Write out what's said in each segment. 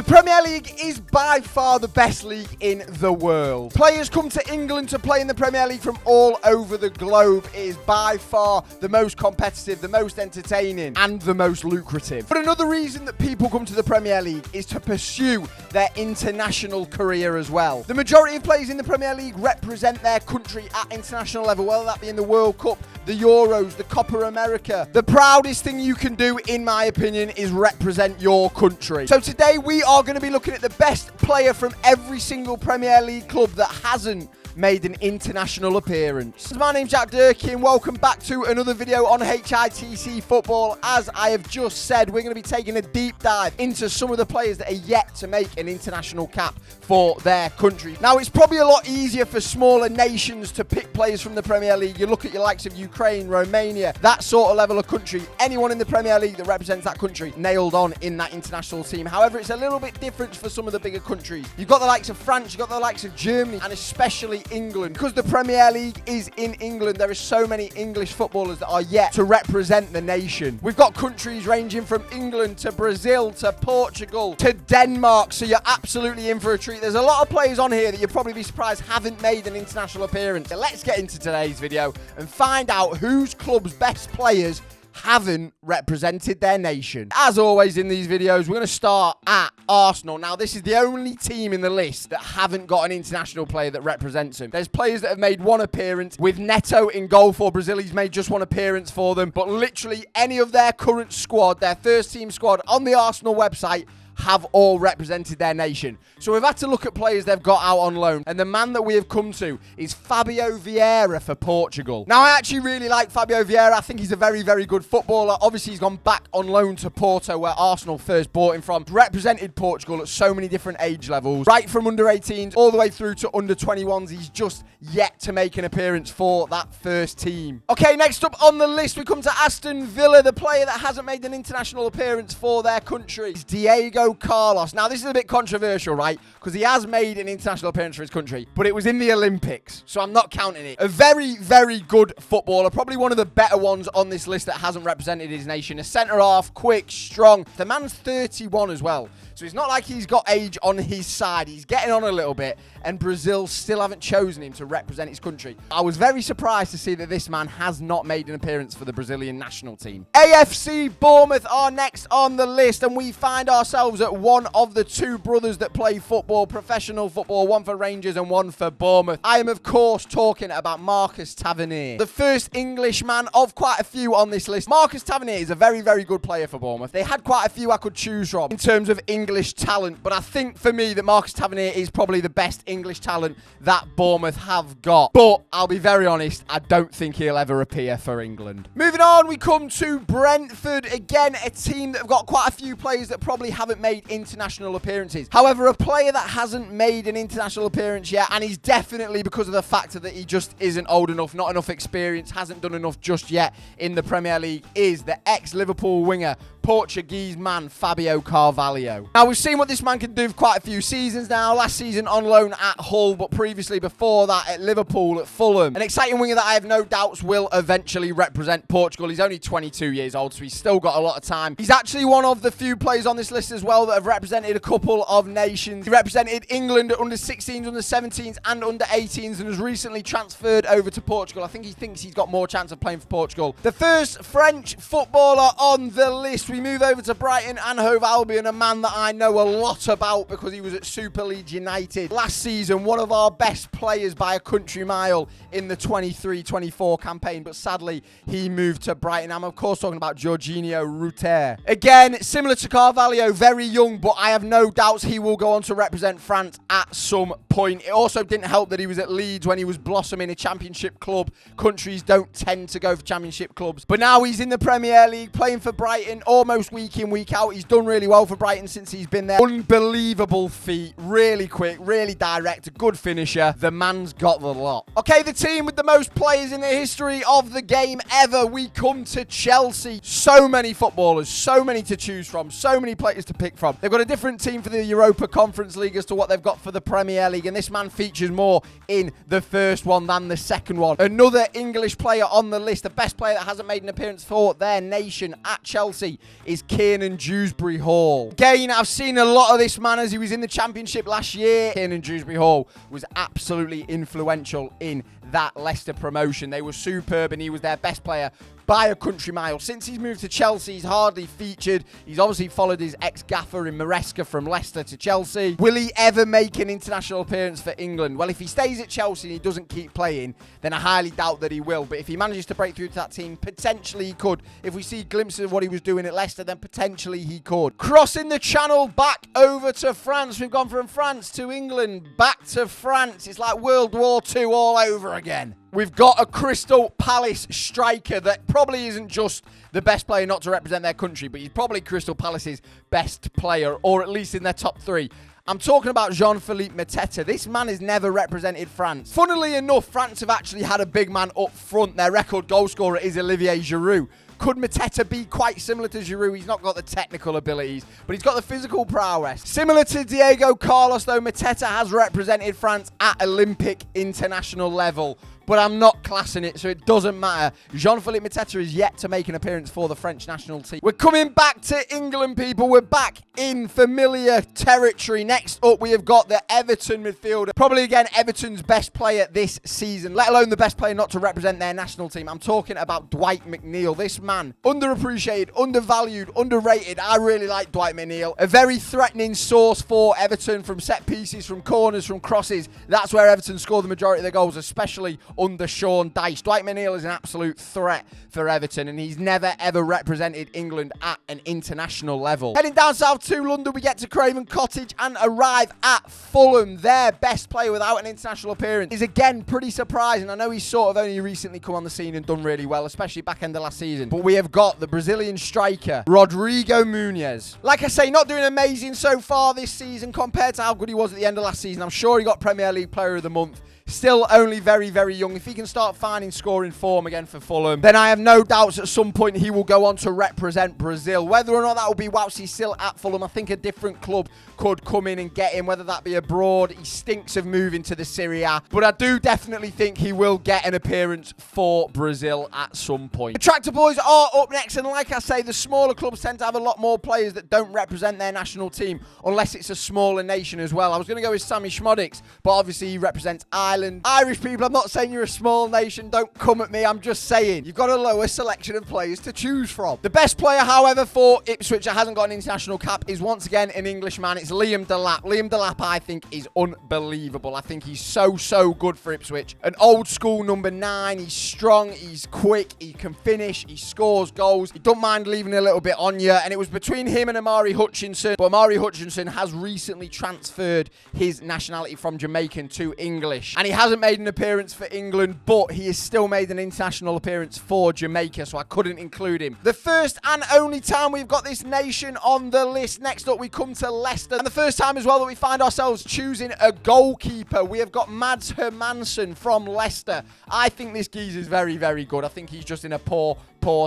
Premier League is by far the best league in the world. Players come to England to play in the Premier League from all over the globe. It is by far the most competitive, the most entertaining, and the most lucrative. But another reason that people come to the Premier League is to pursue their international career as well. The majority of players in the Premier League represent their country at international level, whether that be in the World Cup, the Euros, the Copa America. The proudest thing you can do, in my opinion, is represent your country. So today we are going to be looking at the best player from every single Premier League club that hasn't made an international appearance. My name's Jack Durkee and welcome back to another video on HITC football. As I have just said, we're going to be taking a deep dive into some of the players that are yet to make an international cap for their country. Now, it's probably a lot easier for smaller nations to pick players from the Premier League. You look at your likes of Ukraine, Romania, that sort of level of country. Anyone in the Premier League that represents that country nailed on in that international team. However, it's a little bit different for some of the bigger countries. You've got the likes of France, you've got the likes of Germany, and especially England. Because the Premier League is in England, there are so many English footballers that are yet to represent the nation. We've got countries ranging from England to Brazil to Portugal to Denmark, so you're absolutely in for a treat. There's a lot of players on here that you'll probably be surprised haven't made an international appearance. So let's get into today's video and find out whose club's best players haven't represented their nation. As always in these videos, we're going to start at Arsenal. Now, this is the only team in the list that haven't got an international player that represents them. There's players that have made one appearance, with Neto in goal for Brazil. He's made just one appearance for them, but literally any of their current squad, their first team squad on the Arsenal website, have all represented their nation. So we've had to look at players they've got out on loan, and the man that we have come to is Fabio Vieira for Portugal. Now, I actually really like Fabio Vieira. I think he's a very, very good footballer. Obviously, he's gone back on loan to Porto, where Arsenal first bought him from. He's represented Portugal at so many different age levels, right from under 18s all the way through to under 21s. He's just yet to make an appearance for that first team. Okay, next up on the list, we come to Aston Villa. The player that hasn't made an international appearance for their country is Diego Carlos. Now, this is a bit controversial, right? Because he has made an international appearance for his country, but it was in the Olympics, so I'm not counting it. A very, very good footballer, probably one of the better ones on this list that hasn't represented his nation. A centre-half, quick, strong. The man's 31 as well, so it's not like he's got age on his side. He's getting on a little bit, and Brazil still haven't chosen him to represent his country. I was very surprised to see that this man has not made an appearance for the Brazilian national team. AFC Bournemouth are next on the list, and we find ourselves at one of the two brothers that play football, professional football, one for Rangers and one for Bournemouth. I am, of course, talking about Marcus Tavernier, the first Englishman of quite a few on this list. Marcus Tavernier is a very, very good player for Bournemouth. They had quite a few I could choose from in terms of English talent, but I think for me that Marcus Tavernier is probably the best English talent that Bournemouth have got. But I'll be very honest, I don't think he'll ever appear for England. Moving on, we come to Brentford. Again, a team that have got quite a few players that probably haven't made international appearances. However, a player that hasn't made an international appearance yet, and he's definitely because of the fact that he just isn't old enough, not enough experience, hasn't done enough just yet in the Premier League, is the ex-Liverpool winger, Portuguese man Fabio Carvalho. Now, we've seen what this man can do for quite a few seasons now. Last season on loan at Hull, but previously before that at Liverpool, at Fulham. An exciting winger that I have no doubts will eventually represent Portugal. He's only 22 years old, so he's still got a lot of time. He's actually one of the few players on this list as well that have represented a couple of nations. He represented England at under 16s, under 17s, and under 18s, and has recently transferred over to Portugal. I think he thinks he's got more chance of playing for Portugal. The first French footballer on the list. We move over to Brighton and Hove Albion, a man that I know a lot about because he was at Super Leeds United last season, one of our best players by a country mile in the 23-24 campaign, but sadly he moved to Brighton. I'm of course talking about Jorginho Rutter. Again, similar to Carvalho, very young, but I have no doubts he will go on to represent France at some point. It also didn't help that he was at Leeds when he was blossoming a championship club. Countries don't tend to go for championship clubs, but now he's in the Premier League playing for Brighton almost week in, week out. He's done really well for Brighton since he's been there. Unbelievable feet, really quick, really direct, a good finisher. The man's got the lot. Okay, the team with the most players in the history of the game ever. We come to Chelsea. So many footballers, so many to choose from, so many players to pick from. They've got a different team for the Europa Conference League as to what they've got for the Premier League, and this man features more in the first one than the second one. Another English player on the list, the best player that hasn't made an appearance for their nation at Chelsea, is Kiernan Dewsbury Hall. Again, I've seen a lot of this man as he was in the Championship last year. Kiernan Dewsbury Hall was absolutely influential in that Leicester promotion. They were superb and he was their best player by a country mile. Since he's moved to Chelsea, he's hardly featured. He's obviously followed his ex-gaffer in Maresca from Leicester to Chelsea. Will he ever make an international appearance for England? Well, if he stays at Chelsea and he doesn't keep playing, then I highly doubt that he will. But if he manages to break through to that team, potentially he could. If we see glimpses of what he was doing at Leicester, then potentially he could. Crossing the channel back over to France. We've gone from France to England, back to France. It's like World War II all over again. We've got a Crystal Palace striker that probably isn't just the best player not to represent their country, but he's probably Crystal Palace's best player, or at least in their top 3. I'm talking about Jean-Philippe Mateta. This man has never represented France. Funnily enough, France have actually had a big man up front. Their record goal scorer is Olivier Giroud. Could Mateta be quite similar to Giroud? He's not got the technical abilities, but he's got the physical prowess. Similar to Diego Carlos, though, Mateta has represented France at Olympic international level. But I'm not classing it, so it doesn't matter. Jean-Philippe Mateta is yet to make an appearance for the French national team. We're coming back to England, people. We're back in familiar territory. Next up, we have got the Everton midfielder. Probably, again, Everton's best player this season, let alone the best player not to represent their national team. I'm talking about Dwight McNeil. This man, underappreciated, undervalued, underrated. I really like Dwight McNeil. A very threatening source for Everton from set pieces, from corners, from crosses. That's where Everton score the majority of their goals, especially under Sean Dyche. Dwight McNeil is an absolute threat for Everton, and he's never, ever represented England at an international level. Heading down south to London, we get to Craven Cottage and arrive at Fulham. Their best player without an international appearance is, again, pretty surprising. I know he's sort of only recently come on the scene and done really well, especially back end of last season. But we have got the Brazilian striker, Rodrigo Muniz. Like I say, not doing amazing so far this season compared to how good he was at the end of last season. I'm sure he got Premier League Player of the Month. Still only very, very young. If he can start finding scoring form again for Fulham, then I have no doubts at some point he will go on to represent Brazil. Whether or not that will be whilst he's still at Fulham, I think a different club could come in and get him, whether that be abroad. He stinks of moving to the Serie A, but I do definitely think he will get an appearance for Brazil at some point. The Tractor Boys are up next, and like I say, the smaller clubs tend to have a lot more players that don't represent their national team, unless it's a smaller nation as well. I was going to go with Sammy Schmodix, but obviously he represents Ireland. Irish people, I'm not saying you're a small nation. Don't come at me. I'm just saying you've got a lower selection of players to choose from. The best player, however, for Ipswich that hasn't got an international cap is once again an Englishman. It's Liam Delap. Liam Delap, I think, is unbelievable. I think he's so good for Ipswich. An old school number 9. He's strong. He's quick. He can finish. He scores goals. He don't mind leaving a little bit on you. And it was between him and Amari Hutchinson. But Amari Hutchinson has recently transferred his nationality from Jamaican to English. And he hasn't made an appearance for England, but he has still made an international appearance for Jamaica, so I couldn't include him. The first and only time we've got this nation on the list. Next up, we come to Leicester. And the first time as well that we find ourselves choosing a goalkeeper. We have got Mads Hermansen from Leicester. I think this geezer is very, very good. I think he's just in a poor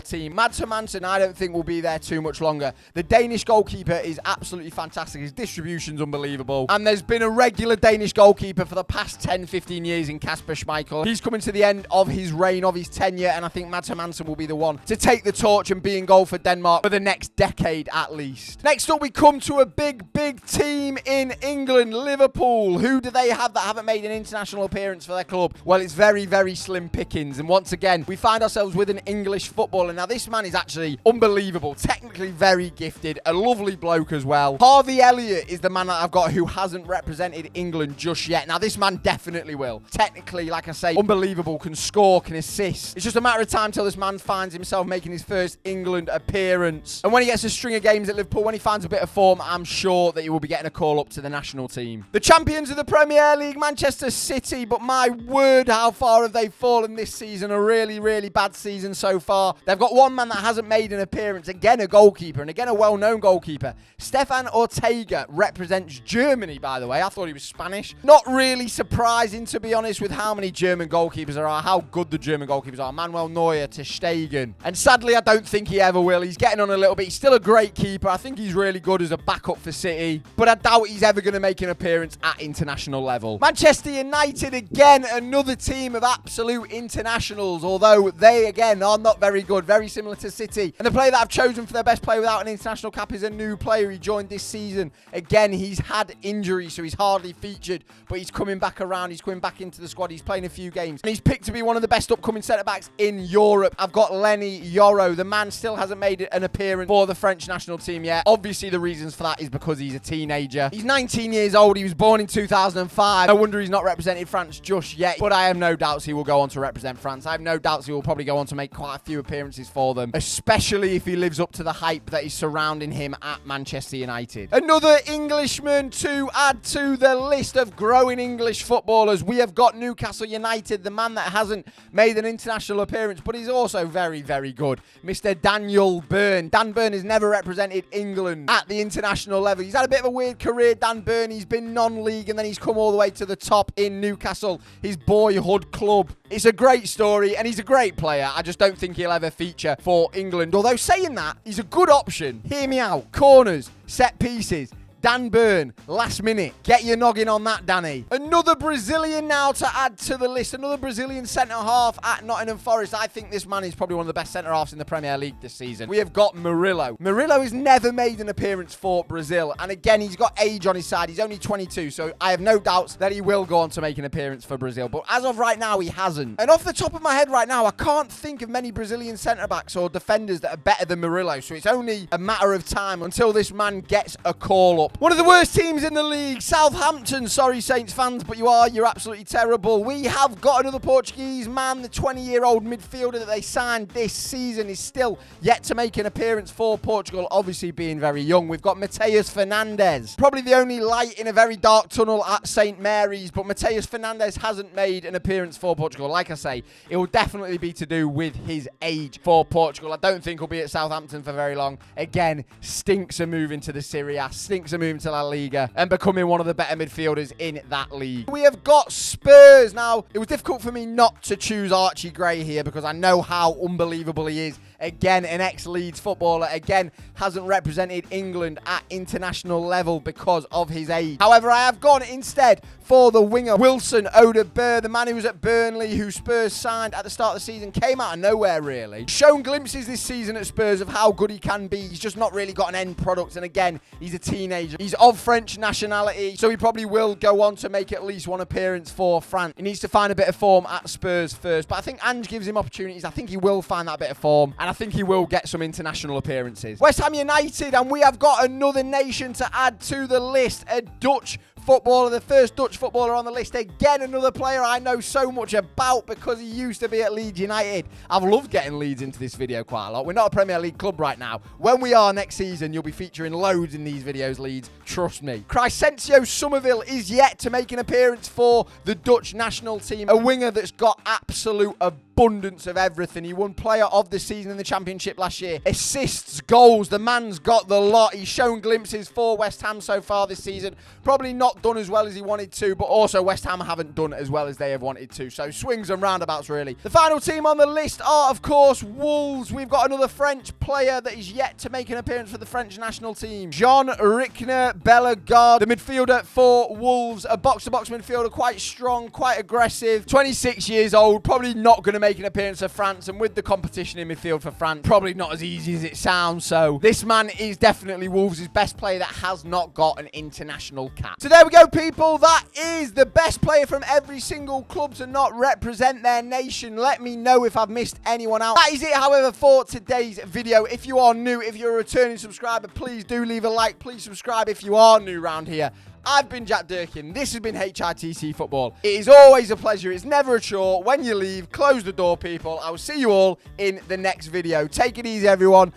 team. Mads Hermansen, I don't think will be there too much longer. The Danish goalkeeper is absolutely fantastic. His distribution's unbelievable. And there's been a regular Danish goalkeeper for the past 10, 15 years in Kasper Schmeichel. He's coming to the end of his reign, of his tenure, and I think Mads Hermansen will be the one to take the torch and be in goal for Denmark for the next decade at least. Next up, we come to a big team in England, Liverpool. Who do they have that haven't made an international appearance for their club? Well, it's very, very slim pickings. And once again, we find ourselves with an English footballer. Now, this man is actually unbelievable. Technically very gifted. A lovely bloke as well. Harvey Elliott is the man that I've got who hasn't represented England just yet. Now, this man definitely will. Technically, like I say, unbelievable. Can score, can assist. It's just a matter of time till this man finds himself making his first England appearance. And when he gets a string of games at Liverpool, when he finds a bit of form, I'm sure that he will be getting a call up to the national team. The champions of the Premier League, Manchester City. But my word, how far have they fallen this season? A really, really bad season so far. They've got one man that hasn't made an appearance. Again, a goalkeeper, and again, a well-known goalkeeper. Stefan Ortega represents Germany, by the way. I thought he was Spanish. Not really surprising, to be honest, with how many German goalkeepers there are, how good the German goalkeepers are. Manuel Neuer, Ter Stegen. And sadly, I don't think he ever will. He's getting on a little bit. He's still a great keeper. I think he's really good as a backup for City. But I doubt he's ever going to make an appearance at international level. Manchester United, again, another team of absolute internationals. Although they, again, are not very good, very similar to City. And the player that I've chosen for their best player without an international cap is a new player. He joined this season. Again, he's had injuries, so he's hardly featured, but he's coming back around. He's coming back into the squad. He's playing a few games, and he's picked to be one of the best upcoming centre-backs in Europe. I've got Lenny Yoro. The man still hasn't made an appearance for the French national team yet. Obviously, the reasons for that is because he's a teenager. He's 19 years old. He was born in 2005. No wonder he's not represented France just yet, but I have no doubts he will go on to represent France. I have no doubts he will probably go on to make quite a few appearances for them, especially if he lives up to the hype that is surrounding him at Manchester United. Another Englishman to add to the list of growing English footballers. We have got Newcastle United, the man that hasn't made an international appearance, but he's also very, very good. Mr. Daniel Byrne. Dan Byrne has never represented England at the international level. He's had a bit of a weird career, Dan Byrne. He's been non-league, and then he's come all the way to the top in Newcastle, his boyhood club. It's a great story, and he's a great player. I just don't think he'll ever feature for England. Although, saying that, he's a good option. Hear me out. Corners, set pieces. Dan Byrne, last minute. Get your noggin on that, Danny. Another Brazilian now to add to the list. Another Brazilian centre-half at Nottingham Forest. I think this man is probably one of the best centre-halves in the Premier League this season. We have got Murillo. Murillo has never made an appearance for Brazil. And again, he's got age on his side. He's only 22, so I have no doubts that he will go on to make an appearance for Brazil. But as of right now, he hasn't. And off the top of my head right now, I can't think of many Brazilian centre-backs or defenders that are better than Murillo. So it's only a matter of time until this man gets a call up. One of the worst teams in the league, Southampton. Sorry, Saints fans, but you're absolutely terrible. We have got another Portuguese man. The 20-year-old midfielder that they signed this season is still yet to make an appearance for Portugal, obviously being very young. We've got Mateus Fernandes, probably the only light in a very dark tunnel at St. Mary's, but Mateus Fernandes hasn't made an appearance for Portugal. Like I say, it will definitely be to do with his age for Portugal. I don't think he'll be at Southampton for very long. Again, stinks of moving to the Serie A, stinks of moving to La Liga and becoming one of the better midfielders in that league. We have got Spurs. Now, it was difficult for me not to choose Archie Gray here because I know how unbelievable he is. Again, an ex-Leeds footballer. Again, hasn't represented England at international level because of his age. However, I have gone instead for the winger, Wilson Odobert, the man who was at Burnley, who Spurs signed at the start of the season. Came out of nowhere, really. Shown glimpses this season at Spurs of how good he can be. He's just not really got an end product. And again, he's a teenager. He's of French nationality, so he probably will go on to make at least one appearance for France. He needs to find a bit of form at Spurs first. But I think Ange gives him opportunities. I think he will find that bit of form. And I think he will get some international appearances. West Ham United, and we have got another nation to add to the list. A Dutch footballer, the first Dutch footballer on the list. Again, another player I know so much about because he used to be at Leeds United. I've loved getting Leeds into this video quite a lot. We're not a Premier League club right now. When we are next season, you'll be featuring loads in these videos, Leeds. Trust me. Crescencio Somerville is yet to make an appearance for the Dutch national team. A winger that's got absolute abundance of everything. He won player of the season in the Championship last year. Assists, goals, the man's got the lot. He's shown glimpses for West Ham so far this season. Probably not done as well as he wanted to, but also West Ham haven't done as well as they have wanted to. So swings and roundabouts, really. The final team on the list are, of course, Wolves. We've got another French player that is yet to make an appearance for the French national team. Jean-Rickner Bellegarde, the midfielder for Wolves. A box-to-box midfielder, quite strong, quite aggressive. 26 years old, probably not going to make an appearance for France, and with the competition in midfield for France, probably not as easy as it sounds. So this man is definitely Wolves' best player that has not got an international cap. So there we go, people. That is the best player from every single club to not represent their nation. Let me know if I've missed anyone out. That is it, however, for today's video. If you are new, if you're a returning subscriber, please do leave a like. Please subscribe if you are new around here. I've been Jack Durkin. This has been HITC Football. It is always a pleasure. It's never a chore. When you leave, close the door, people. I will see you all in the next video. Take it easy, everyone.